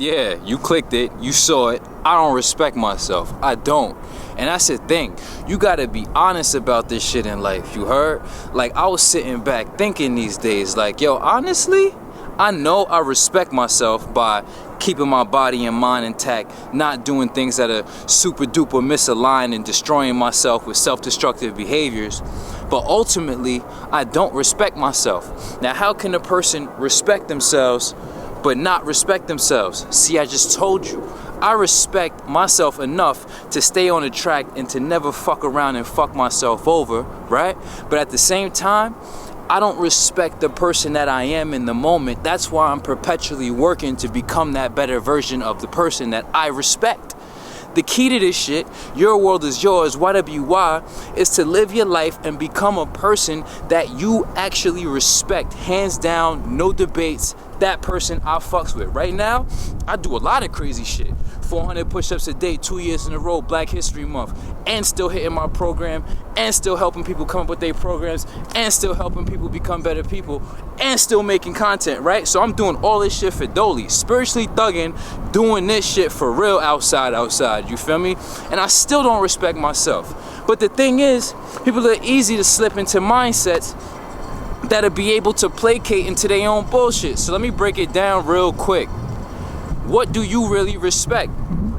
Yeah, you clicked it, you saw it. I don't respect myself. I don't. And that's the thing. You gotta be honest about this shit in life, you heard? Like, I was sitting back thinking these days, like, yo, honestly, I know I respect myself by keeping my body and mind intact, not doing things that are super duper misaligned and destroying myself with self-destructive behaviors. But ultimately, I don't respect myself. Now, how can a person respect themselves but not respect themselves? See, I just told you. I respect myself enough to stay on the track and to never fuck around and fuck myself over, right? But at the same time, I don't respect the person that I am in the moment. That's why I'm perpetually working to become that better version of the person that I respect. The key to this shit, your world is yours, 𝑦𝑊𝑦, is to live your life and become a person that you actually respect. Hands down, no debates, that person I fucks with. Right now, I do a lot of crazy shit. 400 push-ups a day, 2 years in a row, Black History Month, and still hitting my program, and still helping people come up with their programs, and still helping people become better people, and still making content, right? So I'm doing all this shit for Dolly, spiritually thugging, doing this shit for real outside, you feel me? And I still don't respect myself. But the thing is, people are easy to slip into mindsets that'll be able to placate into their own bullshit. So let me break it down real quick. What do you really respect?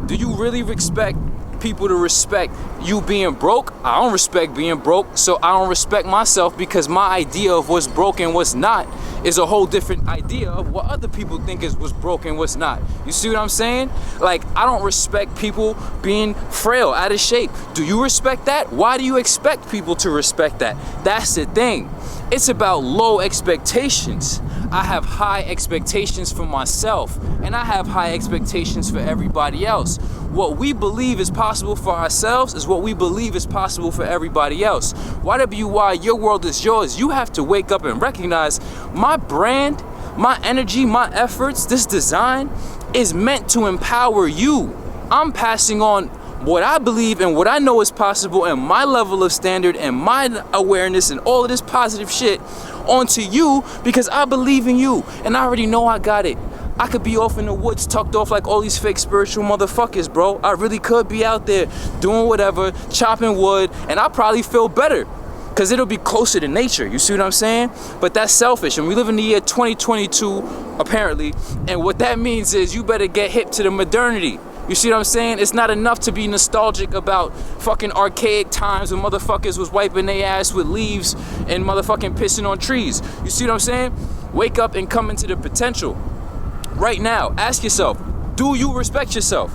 Do you really respect people to respect you being broke? I don't respect being broke, so I don't respect myself, because my idea of what's broke and what's not is a whole different idea of what other people think is what's broke and what's not. You see what I'm saying? Like, I don't respect people being frail, out of shape. Do you respect that? Why do you expect people to respect that? That's the thing. It's about low expectations. I have high expectations for myself, and I have high expectations for everybody else. What we believe is possible for ourselves is what we believe is possible for everybody else. 𝑦𝑊𝑦, your world is yours. You have to wake up and recognize my brand, my energy, my efforts, this design is meant to empower you. I'm passing on what I believe and what I know is possible, and my level of standard and my awareness and all of this positive shit onto you, because I believe in you and I already know I got it. I could be off in the woods tucked off like all these fake spiritual motherfuckers, bro. I really could be out there doing whatever, chopping wood, and I probably feel better because it'll be closer to nature. You see what I'm saying? But that's selfish, and we live in the year 2022 apparently, and what that means is you better get hip to the modernity. You see what I'm saying? It's not enough to be nostalgic about fucking archaic times when motherfuckers was wiping their ass with leaves and motherfucking pissing on trees. You see what I'm saying? Wake up and come into the potential. Right now, ask yourself, do you respect yourself?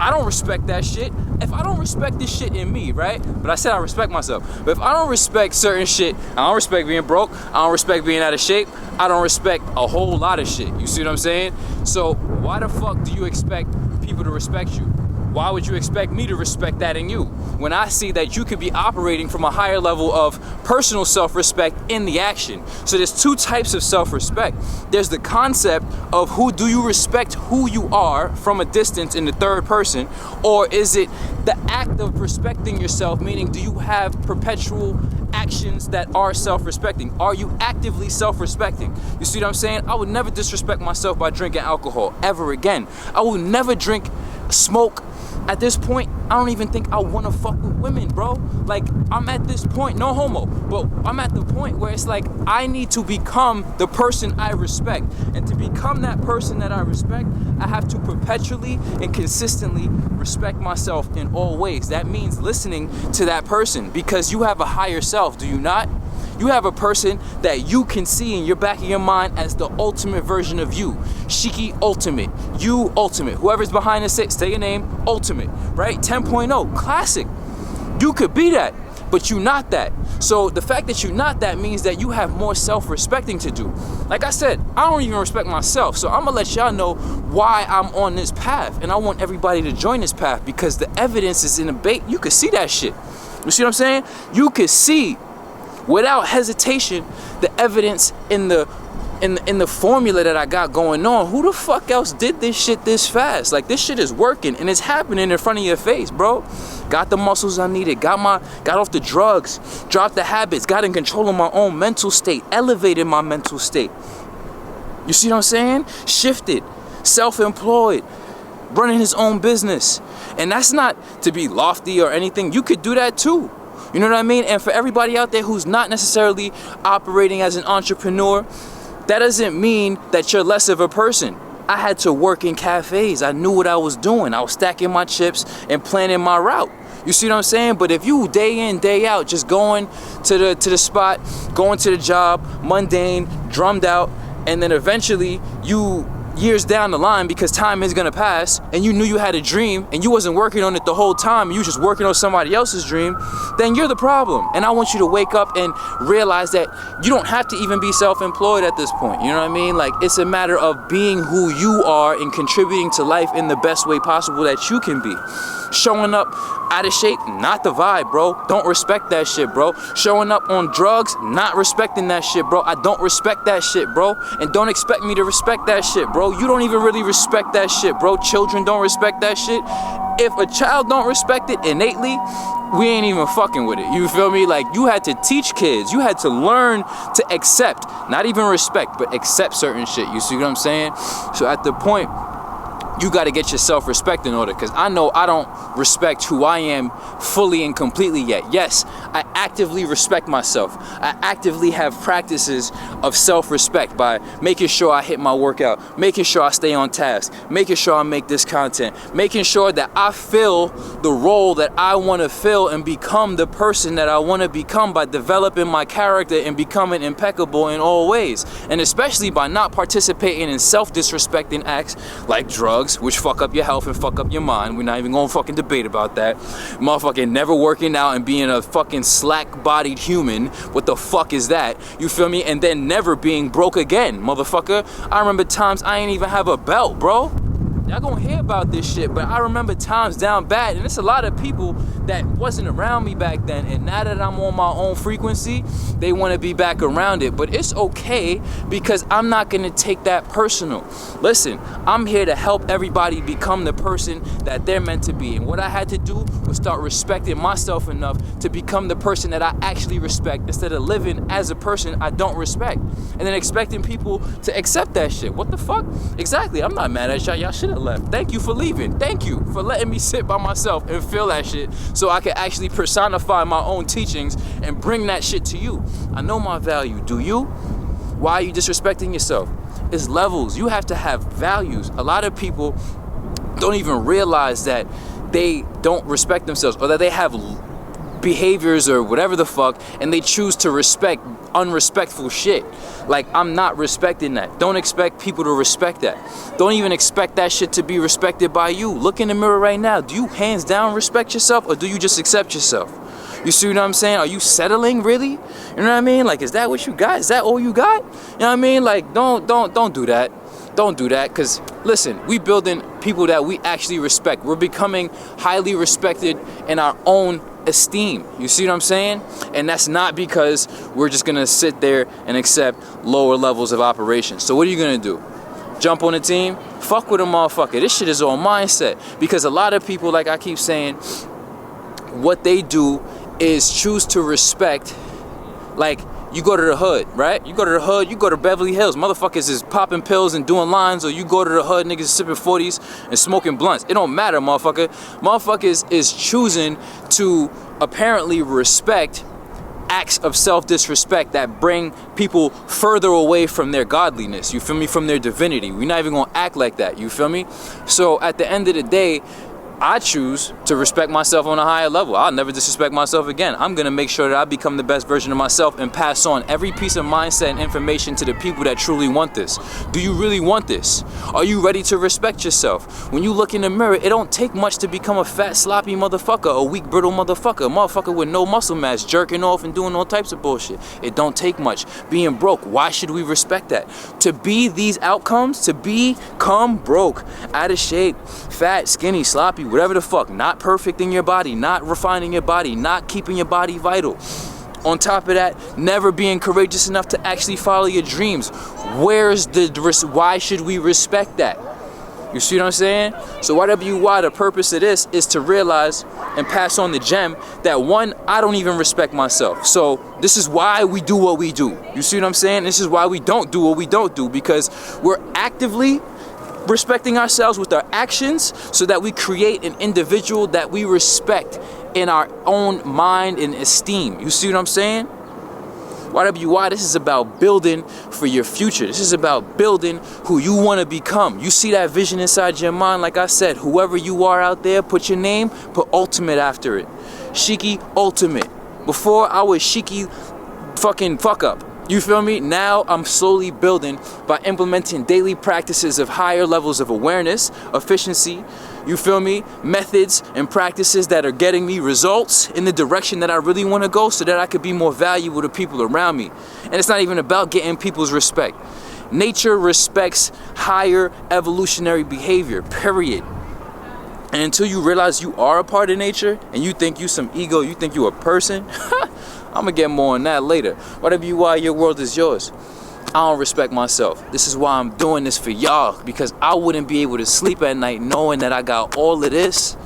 I don't respect that shit. If I don't respect this shit in me, right? But I said I respect myself. But if I don't respect certain shit, I don't respect being broke, I don't respect being out of shape, I don't respect a whole lot of shit. You see what I'm saying? So why the fuck do you expect people to respect you? Why would you expect me to respect that in you when I see that you could be operating from a higher level of personal self-respect in the action? So there's two types of self-respect. There's the concept of who do you respect who you are from a distance in the third person, or is it the act of respecting yourself, meaning do you have perpetual actions that are self-respecting? Are you actively self-respecting? You see what I'm saying? I would never disrespect myself by drinking alcohol ever again. I will never drink, smoke. At this point, I don't even think I want to fuck with women, bro. Like, I'm at this point, no homo, but I'm at the point where it's like, I need to become the person I respect. And to become that person that I respect, I have to perpetually and consistently respect myself in all ways. That means listening to that person, because you have a higher self, do you not? You have a person that you can see in your back of your mind as the ultimate version of you. Sheikhy ultimate, you ultimate. Whoever's behind the six, say your name, ultimate, right? 10.0, classic. You could be that, but you're not that. So the fact that you're not that means that you have more self-respecting to do. Like I said, I don't even respect myself, so I'm gonna let y'all know why I'm on this path, and I want everybody to join this path, because the evidence is in the bait. You could see that shit. You see what I'm saying? You could see without hesitation the evidence in the formula that I got going on. Who the fuck else did this shit this fast? Like, this shit is working and it's happening in front of your face, bro. Got the muscles I needed, got off the drugs, dropped the habits, got in control of my own mental state, elevated my mental state. You see what I'm saying? Shifted. self-employed, running his own business. And that's not to be lofty or anything. You could do that too. You know what I mean? And for everybody out there who's not necessarily operating as an entrepreneur, that doesn't mean that you're less of a person. I had to work in cafes. I knew what I was doing. I was stacking my chips and planning my route. You see what I'm saying? But if you day in, day out, just going to the spot, going to the job, mundane, drummed out, and then eventually you, years down the line, because time is gonna pass, and you knew you had a dream and you wasn't working on it the whole time, you just working on somebody else's dream, then you're the problem. And I want you to wake up and realize that you don't have to even be self-employed at this point. You know what I mean? Like, it's a matter of being who you are and contributing to life in the best way possible that you can be. Showing up out of shape, not the vibe, bro. Don't respect that shit, bro. Showing up on drugs, not respecting that shit, bro. I don't respect that shit, bro. And don't expect me to respect that shit, bro. You don't even really respect that shit, bro. Children don't respect that shit. If a child don't respect it innately, we ain't even fucking with it. You feel me? Like, you had to teach kids. You had to learn to accept, not even respect, but accept certain shit. You see what I'm saying? So at the point, you got to get your self-respect in order, because I know I don't respect who I am fully and completely yet. Yes, I actively respect myself. I actively have practices of self-respect by making sure I hit my workout, making sure I stay on task, making sure I make this content, making sure that I fill the role that I want to fill and become the person that I want to become by developing my character and becoming impeccable in all ways. And especially by not participating in self-disrespecting acts like drugs, which fuck up your health and fuck up your mind. We're not even gonna fucking debate about that. Motherfucking never working out and being a fucking slack-bodied human. What the fuck is that? You feel me? And then never being broke again, motherfucker. I remember times I ain't even have a belt, bro. Y'all gonna hear about this shit, but I remember times down bad, and it's a lot of people that wasn't around me back then, and now that I'm on my own frequency, they want to be back around it. But it's okay, because I'm not gonna take that personal. Listen, I'm here to help everybody become the person that they're meant to be, and what I had to do was start respecting myself enough to become the person that I actually respect, instead of living as a person I don't respect, and then expecting people to accept that shit. What the fuck? Exactly. I'm not mad at y'all. Y'all should have left. Thank you for leaving. Thank you for letting me sit by myself and feel that shit, so I can actually personify my own teachings and bring that shit to you. I know my value. Do you? Why are you disrespecting yourself? It's levels. You have to have values. A lot of people don't even realize that they don't respect themselves, or that they have behaviors or whatever the fuck, and they choose to respect unrespectful shit. Like, I'm not respecting that. Don't expect people to respect that. Don't even expect that shit to be respected by you. Look in the mirror right now. Do you hands down respect yourself, or do you just accept yourself? You see what I'm saying? Are you settling, really? You know what I mean? Like, is that what you got? Is that all you got? You know what I mean? Like, don't do that. Don't do that, because listen, we building people that we actually respect. We're becoming highly respected in our own esteem. You see what I'm saying? And that's not because we're just gonna sit there and accept lower levels of operation. So what are you gonna do? Jump on the team? Fuck with a motherfucker. This shit is all mindset. Because a lot of people, like I keep saying, what they do is choose to respect, like, you go to the hood, right? You go to the hood, you go to Beverly Hills, motherfuckers is popping pills and doing lines, or you go to the hood, niggas sipping 40s and smoking blunts. It don't matter, motherfucker. Motherfuckers is choosing to apparently respect acts of self-disrespect that bring people further away from their godliness, you feel me, from their divinity. We're not even gonna act like that, you feel me? So at the end of the day, I choose to respect myself on a higher level. I'll never disrespect myself again. I'm gonna make sure that I become the best version of myself and pass on every piece of mindset and information to the people that truly want this. Do you really want this? Are you ready to respect yourself? When you look in the mirror, it don't take much to become a fat, sloppy motherfucker, a weak, brittle motherfucker, a motherfucker with no muscle mass, jerking off and doing all types of bullshit. It don't take much. Being broke, why should we respect that? To be these outcomes, to become broke, out of shape, fat, skinny, sloppy, whatever the fuck, not perfect in your body, not refining your body, not keeping your body vital. On top of that, never being courageous enough to actually follow your dreams. Why should we respect that? You see what I'm saying? So why the purpose of this is to realize and pass on the gem that, one, I don't even respect myself. So this is why we do what we do. You see what I'm saying? This is why we don't do what we don't do, because we're actively respecting ourselves with our actions so that we create an individual that we respect in our own mind and esteem. You see what I'm saying? YWY, this is about building for your future. This is about building who you want to become. You see that vision inside your mind, like I said, whoever you are out there, put your name, put ultimate after it. Sheikhy Ultimate. Before I was Sheikhy fucking fuck up. You feel me? Now I'm slowly building by implementing daily practices of higher levels of awareness, efficiency, you feel me? Methods and practices that are getting me results in the direction that I really want to go so that I could be more valuable to people around me. And it's not even about getting people's respect. Nature respects higher evolutionary behavior, period. And until you realize you are a part of nature and you think you some ego, you think you a person, I'm gonna get more on that later. YWY, your world is yours. I don't respect myself. This is why I'm doing this for y'all, because I wouldn't be able to sleep at night knowing that I got all of this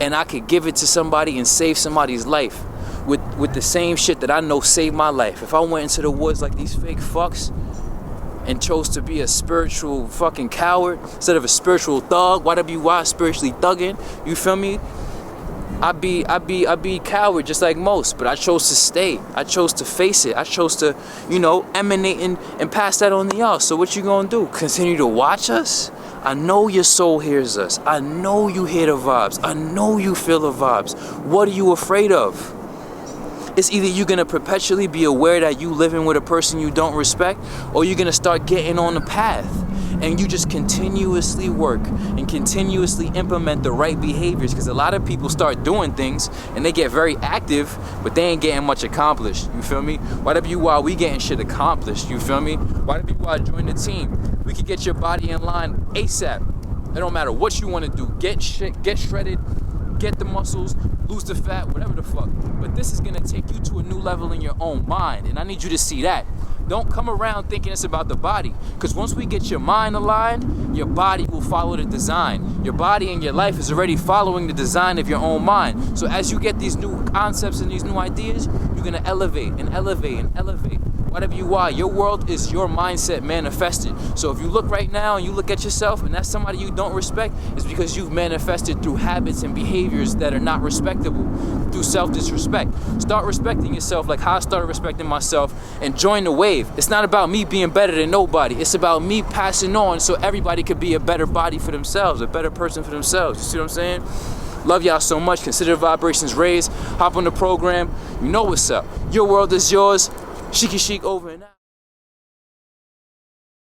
and I could give it to somebody and save somebody's life with the same shit that I know saved my life. If I went into the woods like these fake fucks and chose to be a spiritual fucking coward instead of a spiritual thug, YWY, spiritually thugging, you feel me? I'd be coward just like most, but I chose to stay. I chose to face it. I chose to, you know, emanate and pass that on to y'all. So what you gonna do? Continue to watch us? I know your soul hears us. I know you hear the vibes. I know you feel the vibes. What are you afraid of? It's either you're gonna perpetually be aware that you living with a person you don't respect, or you're gonna start getting on the path and you just continuously work and continuously implement the right behaviors, because a lot of people start doing things and they get very active, but they ain't getting much accomplished. You feel me? YWY, we getting shit accomplished. You feel me? YWY, join the team. We can get your body in line ASAP. It don't matter what you want to do. Get shredded, get the muscles, lose the fat, whatever the fuck. But this is gonna take you to a new level in your own mind, and I need you to see that. Don't come around thinking it's about the body, because once we get your mind aligned, your body will follow the design. Your body and your life is already following the design of your own mind. So as you get these new concepts and these new ideas, you're gonna elevate and elevate and elevate. YWY, your world is your mindset manifested. So if you look right now and you look at yourself and that's somebody you don't respect, it's because you've manifested through habits and behaviors that are not respectable, through self-disrespect. Start respecting yourself like how I started respecting myself, and join the wave. It's not about me being better than nobody. It's about me passing on so everybody could be a better body for themselves, a better person for themselves. You see what I'm saying? Love y'all so much. Consider vibrations raised. Hop on the program. You know what's up. Your world is yours. Sheikhy Chic over and out.